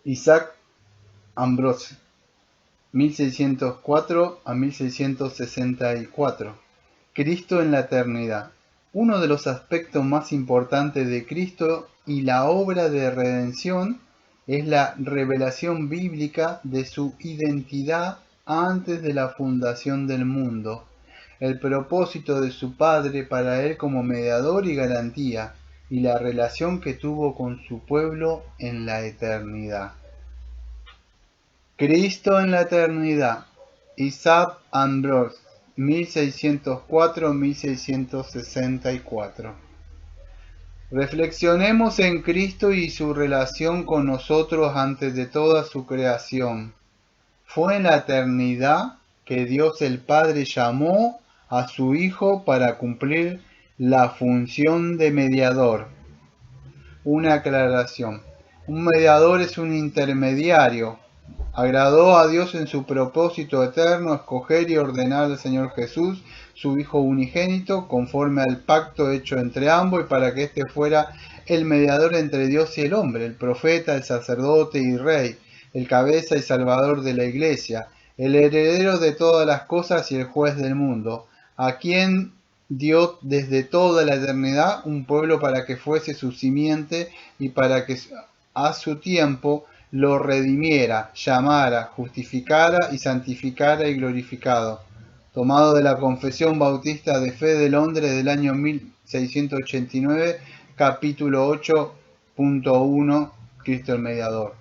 Isaac Ambrose, 1604 a 1664. Cristo en la eternidad. Uno de los aspectos más importantes de Cristo y la obra de redención es la revelación bíblica de su identidad antes de la fundación del mundo, el propósito de su Padre para él como mediador y garantía, y la relación que tuvo con su pueblo en la eternidad. Cristo en la eternidad. Isaac Ambrose, 1604-1664. Reflexionemos en Cristo y su relación con nosotros antes de toda su creación. Fue en la eternidad que Dios el Padre llamó a su Hijo para cumplir la función de mediador. Una aclaración. Un mediador es un intermediario. Agradó a Dios en su propósito eterno escoger y ordenar al Señor Jesús, su Hijo unigénito, conforme al pacto hecho entre ambos, y para que éste fuera el mediador entre Dios y el hombre, el profeta, el sacerdote y rey, el cabeza y salvador de la Iglesia, el heredero de todas las cosas y el juez del mundo, a quien dio desde toda la eternidad un pueblo para que fuese su simiente y para que a su tiempo lo redimiera, llamara, justificara y santificara y glorificado. Tomado de la Confesión Bautista de Fe de Londres del año 1689, capítulo 8.1, Cristo el Mediador.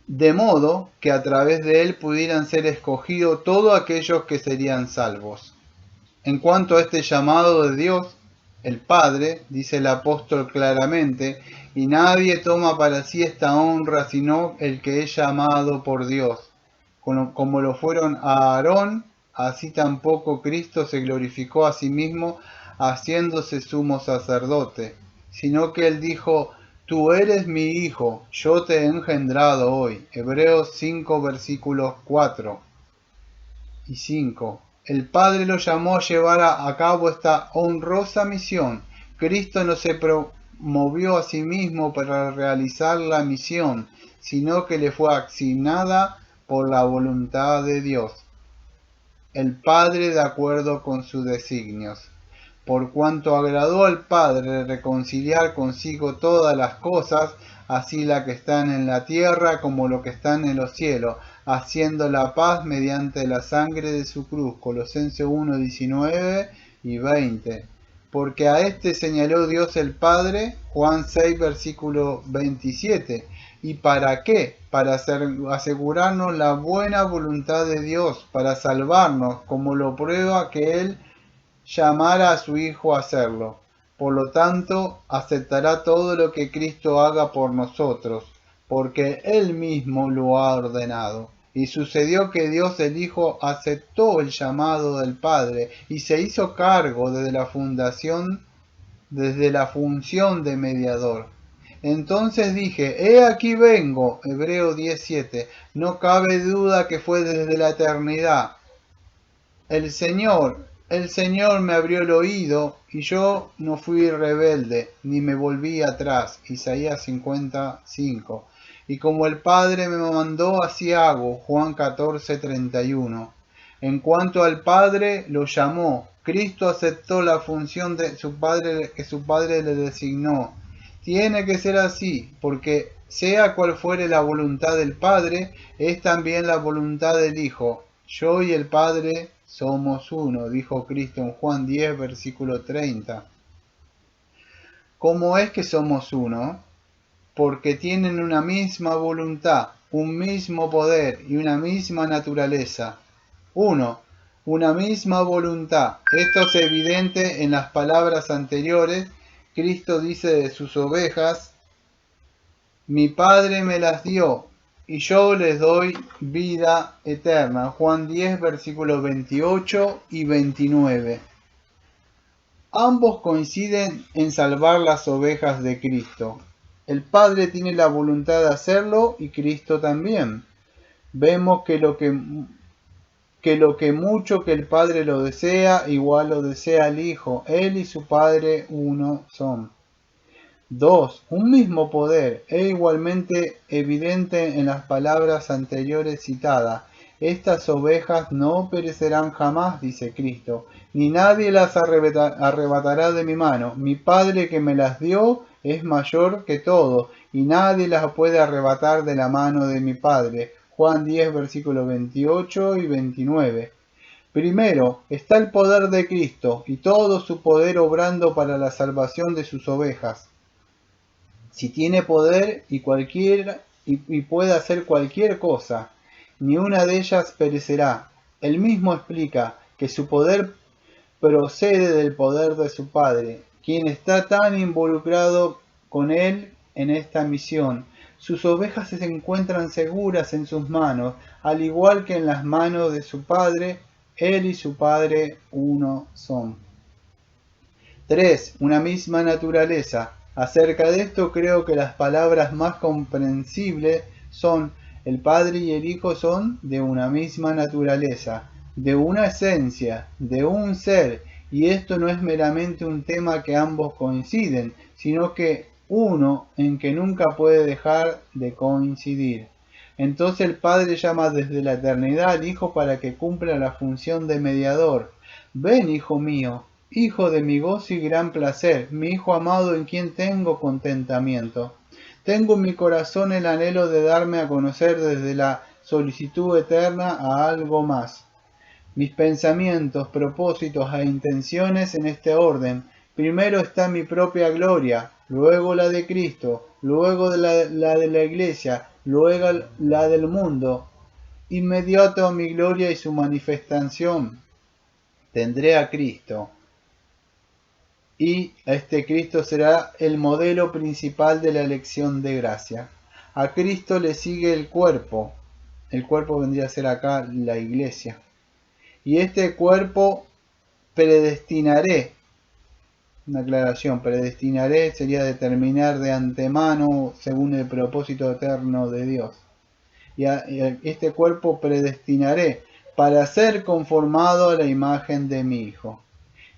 De modo que a través de él pudieran ser escogidos todos aquellos que serían salvos. En cuanto a este llamado de Dios, el Padre, dice el apóstol claramente, y nadie toma para sí esta honra sino el que es llamado por Dios. Como lo fueron a Aarón, así tampoco Cristo se glorificó a sí mismo haciéndose sumo sacerdote, sino que él dijo, tú eres mi hijo, yo te he engendrado hoy. Hebreos 5 versículos 4 y 5. El Padre lo llamó a llevar a cabo esta honrosa misión. Cristo no se promovió a sí mismo para realizar la misión, sino que le fue asignada por la voluntad de Dios, el Padre de acuerdo con sus designios. Por cuanto agradó al Padre reconciliar consigo todas las cosas, así las que están en la tierra como lo que están en los cielos, haciendo la paz mediante la sangre de su cruz. Colosenses 1, 19 y 20. Porque a este señaló Dios el Padre, Juan 6, versículo 27. ¿Y para qué? Para asegurarnos la buena voluntad de Dios, para salvarnos, como lo prueba que Él llamara a su Hijo a hacerlo. Por lo tanto, aceptará todo lo que Cristo haga por nosotros, porque Él mismo lo ha ordenado. Y sucedió que Dios el Hijo aceptó el llamado del Padre y se hizo cargo desde la función de mediador. Entonces dije, he aquí vengo, Hebreo 17, no cabe duda que fue desde la eternidad. El Señor me abrió el oído, y yo no fui rebelde, ni me volví atrás. Isaías 55. Y como el Padre me mandó, así hago. Juan 14:31. En cuanto al Padre, lo llamó. Cristo aceptó la función de su Padre que su Padre le designó. Tiene que ser así, porque sea cual fuere la voluntad del Padre, es también la voluntad del Hijo. Yo y el Padre somos uno, dijo Cristo en Juan 10, versículo 30. ¿Cómo es que somos uno? Porque tienen una misma voluntad, un mismo poder y una misma naturaleza. Uno, una misma voluntad. Esto es evidente en las palabras anteriores. Cristo dice de sus ovejas, mi Padre me las dio, y yo les doy vida eterna. Juan 10, versículos 28 y 29. Ambos coinciden en salvar las ovejas de Cristo. El Padre tiene la voluntad de hacerlo y Cristo también. Vemos que que lo que mucho que el Padre lo desea, igual lo desea el Hijo. Él y su Padre uno son. 2. Un mismo poder, es igualmente evidente en las palabras anteriores citadas. Estas ovejas no perecerán jamás, dice Cristo, ni nadie las arrebatará de mi mano. Mi Padre que me las dio es mayor que todo, y nadie las puede arrebatar de la mano de mi Padre. Juan 10, versículos 28 y 29. Primero está el poder de Cristo, y todo su poder obrando para la salvación de sus ovejas. Si tiene poder y puede hacer cualquier cosa, ni una de ellas perecerá. Él mismo explica que su poder procede del poder de su Padre, quien está tan involucrado con él en esta misión. Sus ovejas se encuentran seguras en sus manos, al igual que en las manos de su Padre. Él y su Padre uno son. 3. Una misma naturaleza. Acerca de esto creo que las palabras más comprensibles son: el Padre y el Hijo son de una misma naturaleza, de una esencia, de un ser, y esto no es meramente un tema que ambos coinciden, sino que uno en que nunca puede dejar de coincidir. Entonces el Padre llama desde la eternidad al Hijo para que cumpla la función de mediador. Ven, Hijo mío, Hijo de mi gozo y gran placer, mi Hijo amado en quien tengo contentamiento. Tengo en mi corazón el anhelo de darme a conocer desde la solicitud eterna a algo más. Mis pensamientos, propósitos e intenciones en este orden. Primero está mi propia gloria, luego la de Cristo, luego la de la Iglesia, luego la del mundo. Inmediato a mi gloria y su manifestación, tendré a Cristo. Y este Cristo será el modelo principal de la elección de gracia. A Cristo le sigue el cuerpo. El cuerpo vendría a ser acá la iglesia. Y este cuerpo predestinaré. Una aclaración, predestinaré sería determinar de antemano según el propósito eterno de Dios. Y este cuerpo predestinaré para ser conformado a la imagen de mi Hijo.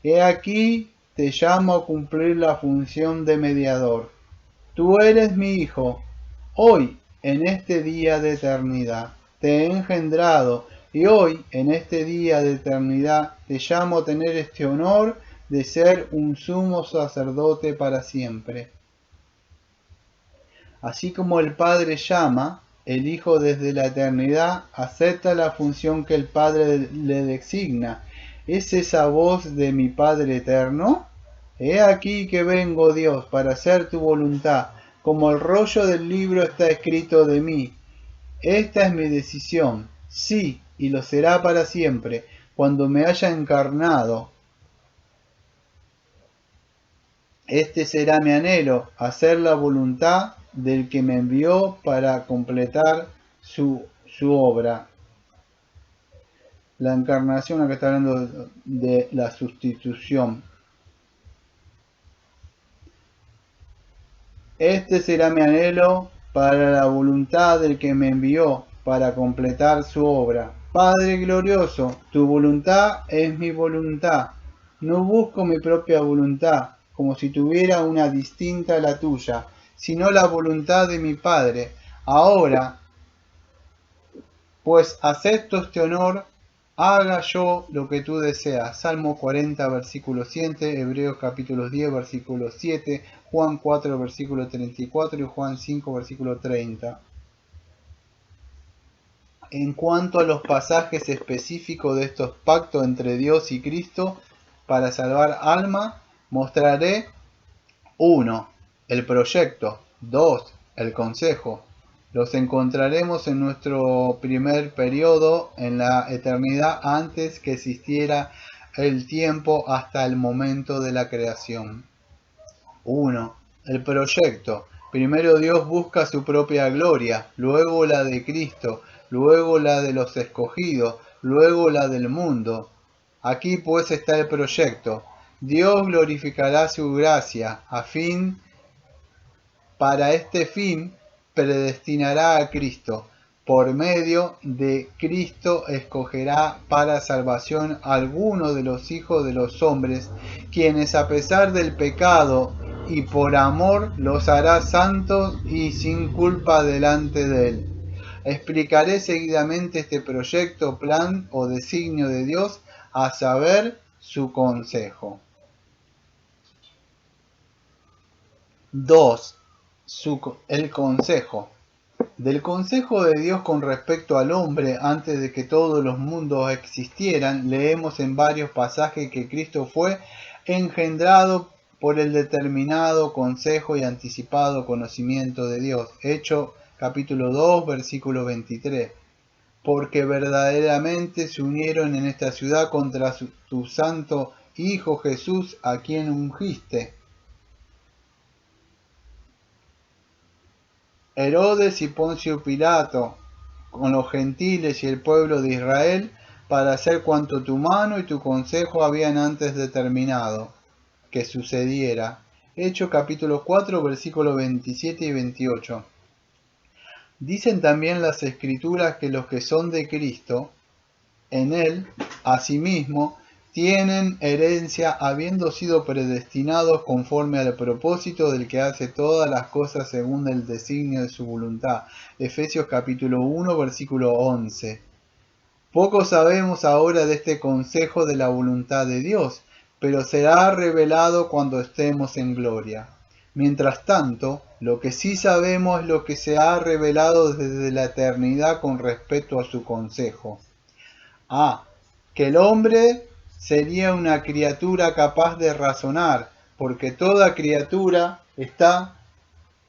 He aquí te llamo a cumplir la función de mediador. Tú eres mi Hijo. Hoy, en este día de eternidad, te he engendrado, y hoy, en este día de eternidad, te llamo a tener este honor de ser un sumo sacerdote para siempre. Así como el Padre llama, el Hijo desde la eternidad acepta la función que el Padre le designa. ¿Es esa voz de mi Padre eterno? He aquí que vengo, Dios, para hacer tu voluntad, como el rollo del libro está escrito de mí. Esta es mi decisión, sí, y lo será para siempre, cuando me haya encarnado. Este será mi anhelo, hacer la voluntad del que me envió para completar su obra. La encarnación, acá está hablando de la sustitución. Este será mi anhelo para la voluntad del que me envió para completar su obra. Padre glorioso, tu voluntad es mi voluntad. No busco mi propia voluntad, como si tuviera una distinta a la tuya, sino la voluntad de mi Padre. Ahora, pues acepto este honor, haga yo lo que tú deseas. Salmo 40, versículo 7, Hebreos capítulo 10, versículo 7, Juan 4, versículo 34 y Juan 5, versículo 30. En cuanto a los pasajes específicos de estos pactos entre Dios y Cristo para salvar alma, mostraré 1. El proyecto, 2. El consejo. Los encontraremos en nuestro primer periodo en la eternidad antes que existiera el tiempo hasta el momento de la creación. 1. El proyecto. Primero Dios busca su propia gloria, luego la de Cristo, luego la de los escogidos, luego la del mundo. Aquí pues está el proyecto. Dios glorificará su gracia, para este fin predestinará a Cristo. por medio de Cristo escogerá para salvación a alguno de los hijos de los hombres, quienes a pesar del pecado y por amor los hará santos y sin culpa delante de él. Explicaré seguidamente este proyecto, plan o designio de Dios, a saber, su consejo. 2. El consejo. Del consejo de Dios con respecto al hombre antes de que todos los mundos existieran, leemos en varios pasajes que Cristo fue engendrado por el determinado consejo y anticipado conocimiento de Dios. Hechos capítulo 2, versículo 23. Porque verdaderamente se unieron en esta ciudad contra tu santo Hijo Jesús, a quien ungiste. Herodes y Poncio Pilato, con los gentiles y el pueblo de Israel, para hacer cuanto tu mano y tu consejo habían antes determinado que sucediera. Hechos capítulo 4, versículos 27 y 28. Dicen también las Escrituras que los que son de Cristo, en él, asimismo, tienen herencia, habiendo sido predestinados conforme al propósito del que hace todas las cosas según el designio de su voluntad. Efesios capítulo 1, versículo 11. Poco sabemos ahora de este consejo de la voluntad de Dios, pero será revelado cuando estemos en gloria. Mientras tanto, lo que sí sabemos es lo que se ha revelado desde la eternidad con respecto a su consejo. Que el hombre sería una criatura capaz de razonar, porque toda criatura está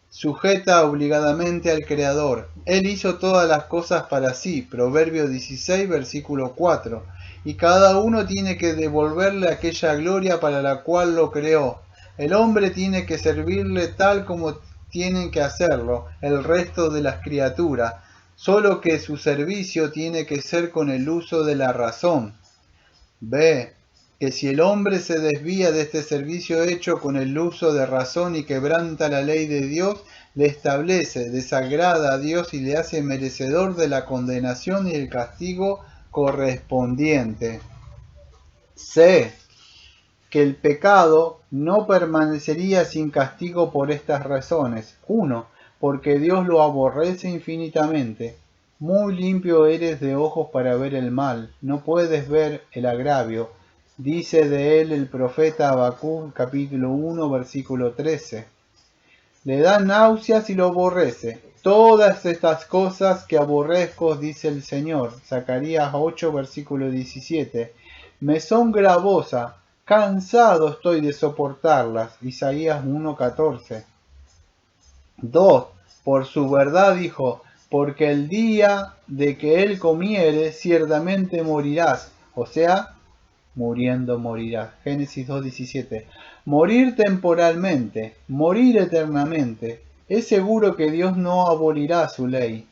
sujeta obligadamente al Creador. Él hizo todas las cosas para sí, Proverbios 16, versículo 4, y cada uno tiene que devolverle aquella gloria para la cual lo creó. El hombre tiene que servirle tal como tienen que hacerlo el resto de las criaturas, solo que su servicio tiene que ser con el uso de la razón. B. Que si el hombre se desvía de este servicio hecho con el uso de razón y quebranta la ley de Dios, le establece, desagrada a Dios y le hace merecedor de la condenación y el castigo correspondiente. C. Que el pecado no permanecería sin castigo por estas razones. 1. Porque Dios lo aborrece infinitamente. Muy limpio eres de ojos para ver el mal, no puedes ver el agravio. Dice de él el profeta Habacuc, capítulo 1, versículo 13. Le da náuseas y lo aborrece. Todas estas cosas que aborrezco, dice el Señor. Zacarías 8, versículo 17. Me son gravosas, cansado estoy de soportarlas. Isaías 1, 14. 2. Por su verdad dijo, porque el día de que él comiere, ciertamente morirás. O sea, muriendo morirás. Génesis 2:17. Morir temporalmente, morir eternamente. Es seguro que Dios no abolirá su ley.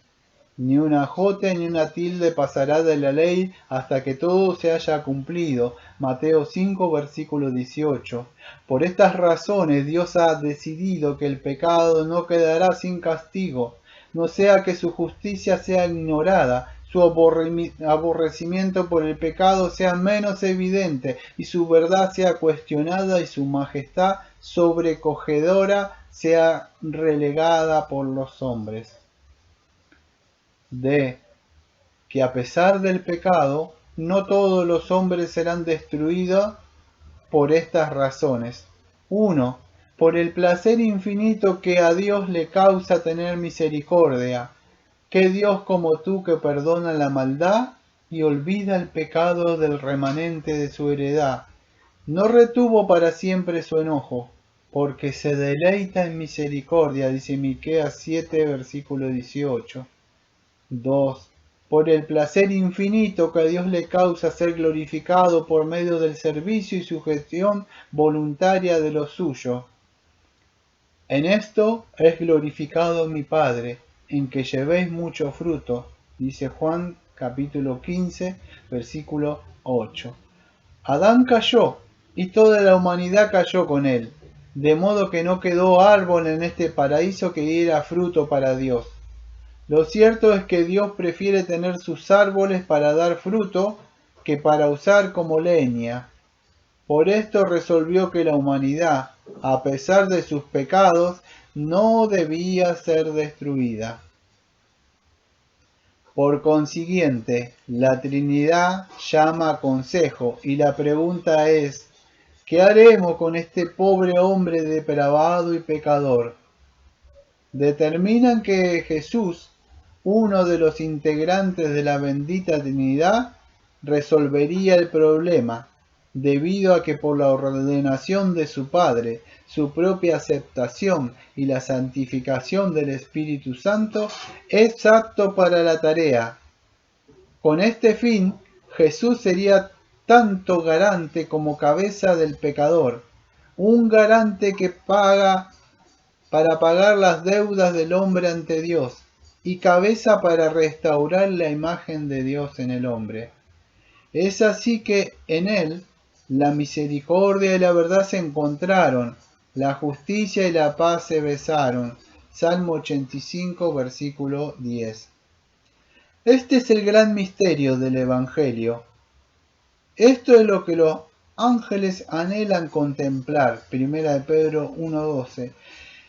Ni una jota ni una tilde pasará de la ley hasta que todo se haya cumplido. Mateo 5, versículo 18. Por estas razones Dios ha decidido que el pecado no quedará sin castigo, no sea que su justicia sea ignorada, su aborrecimiento por el pecado sea menos evidente y su verdad sea cuestionada y su majestad sobrecogedora sea relegada por los hombres. D. Que a pesar del pecado, no todos los hombres serán destruidos por estas razones. 1. Por el placer infinito que a Dios le causa tener misericordia. ¿Qué Dios como tú que perdona la maldad y olvida el pecado del remanente de su heredad? No retuvo para siempre su enojo, porque se deleita en misericordia, dice Miqueas 7, versículo 18. 2. Por el placer infinito que a Dios le causa ser glorificado por medio del servicio y sujeción voluntaria de los suyos. En esto es glorificado mi Padre, en que llevéis mucho fruto, dice Juan capítulo 15, versículo 8. Adán cayó, y toda la humanidad cayó con él, de modo que no quedó árbol en este paraíso que diera fruto para Dios. Lo cierto es que Dios prefiere tener sus árboles para dar fruto que para usar como leña. Por esto resolvió que la humanidad, a pesar de sus pecados, no debía ser destruida. Por consiguiente, la Trinidad llama a consejo y la pregunta es, ¿qué haremos con este pobre hombre depravado y pecador? Determinan que Jesús, uno de los integrantes de la bendita Trinidad, resolvería el problema, debido a que por la ordenación de su Padre, su propia aceptación y la santificación del Espíritu Santo, es apto para la tarea. Con este fin, Jesús sería tanto garante como cabeza del pecador, un garante que paga para pagar las deudas del hombre ante Dios, y cabeza para restaurar la imagen de Dios en el hombre. Es así que en él la misericordia y la verdad se encontraron, la justicia y la paz se besaron. Salmo 85, versículo 10. Este es el gran misterio del Evangelio. Esto es lo que los ángeles anhelan contemplar. Primera de Pedro 1:12.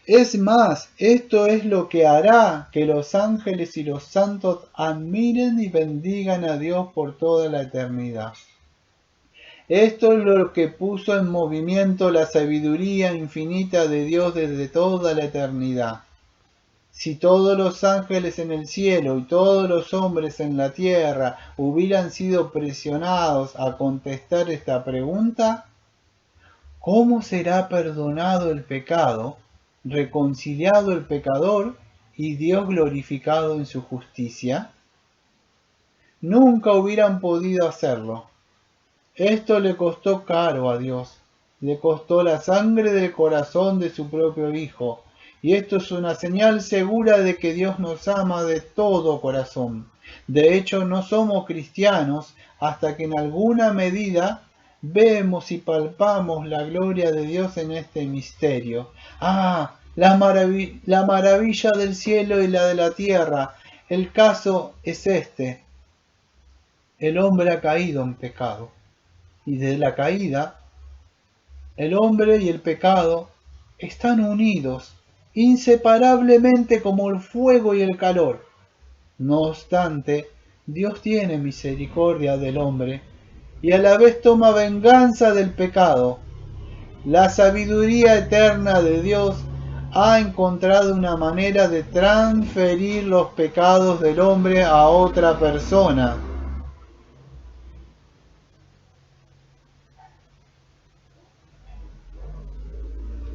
Es más, esto es lo que hará que los ángeles y los santos admiren y bendigan a Dios por toda la eternidad. Esto es lo que puso en movimiento la sabiduría infinita de Dios desde toda la eternidad. Si todos los ángeles en el cielo y todos los hombres en la tierra hubieran sido presionados a contestar esta pregunta, ¿cómo será perdonado el pecado, reconciliado el pecador y Dios glorificado en su justicia? Nunca hubieran podido hacerlo. Esto le costó caro a Dios, le costó la sangre del corazón de su propio Hijo, y esto es una señal segura de que Dios nos ama de todo corazón. De hecho, no somos cristianos hasta que en alguna medida vemos y palpamos la gloria de Dios en este misterio. La maravilla del cielo y la de la tierra. El caso es este. El hombre ha caído en pecado. Y de la caída, el hombre y el pecado están unidos inseparablemente como el fuego y el calor. No obstante, Dios tiene misericordia del hombre y a la vez toma venganza del pecado. La sabiduría eterna de Dios ha encontrado una manera de transferir los pecados del hombre a otra persona.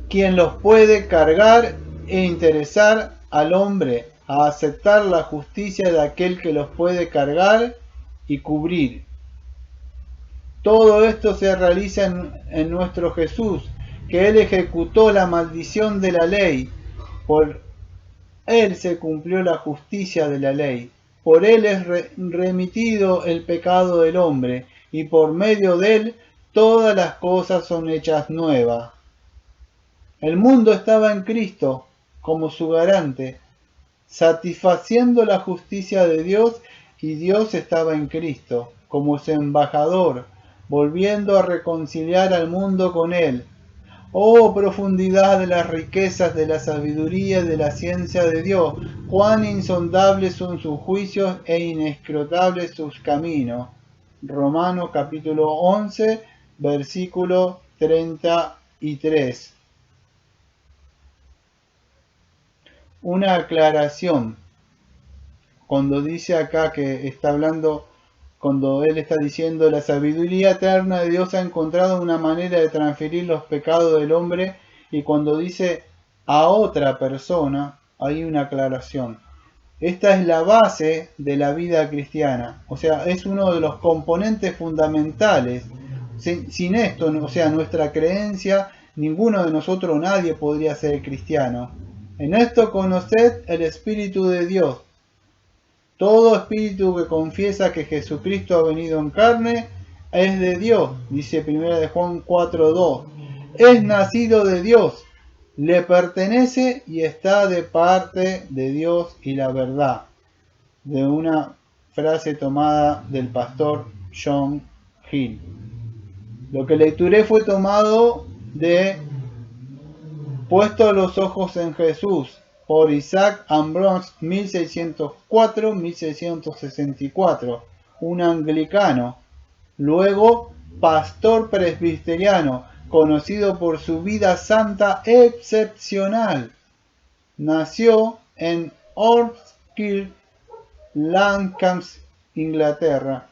Quien los puede cargar e interesar al hombre a aceptar la justicia de aquel que los puede cargar y cubrir. Todo esto se realiza en nuestro Jesús, que Él ejecutó la maldición de la ley. Por Él se cumplió la justicia de la ley. Por Él es remitido el pecado del hombre, y por medio de Él todas las cosas son hechas nuevas. El mundo estaba en Cristo como su garante, satisfaciendo la justicia de Dios, y Dios estaba en Cristo como su embajador, volviendo a reconciliar al mundo con Él. Oh profundidad de las riquezas de la sabiduría y de la ciencia de Dios, cuán insondables son sus juicios e inescrutables sus caminos. Romanos capítulo 11, versículo 33. Una aclaración. Cuando dice acá que está hablando, cuando él está diciendo la sabiduría eterna de Dios ha encontrado una manera de transferir los pecados del hombre, y cuando dice a otra persona, hay una aclaración. Esta es la base de la vida cristiana, o sea, es uno de los componentes fundamentales. Sin esto, o sea, nuestra creencia, ninguno de nosotros, nadie podría ser cristiano. En esto conoced el Espíritu de Dios. Todo espíritu que confiesa que Jesucristo ha venido en carne es de Dios, dice 1 de Juan 4:2. Es nacido de Dios, le pertenece y está de parte de Dios y la verdad. de una frase tomada del pastor John Hill. Lo que lecturé fue tomado de Puesto los ojos en Jesús, por Isaac Ambrose, 1604-1664, un anglicano, luego pastor presbiteriano, conocido por su vida santa excepcional. Nació en Ormskirk, Lancashire, Inglaterra,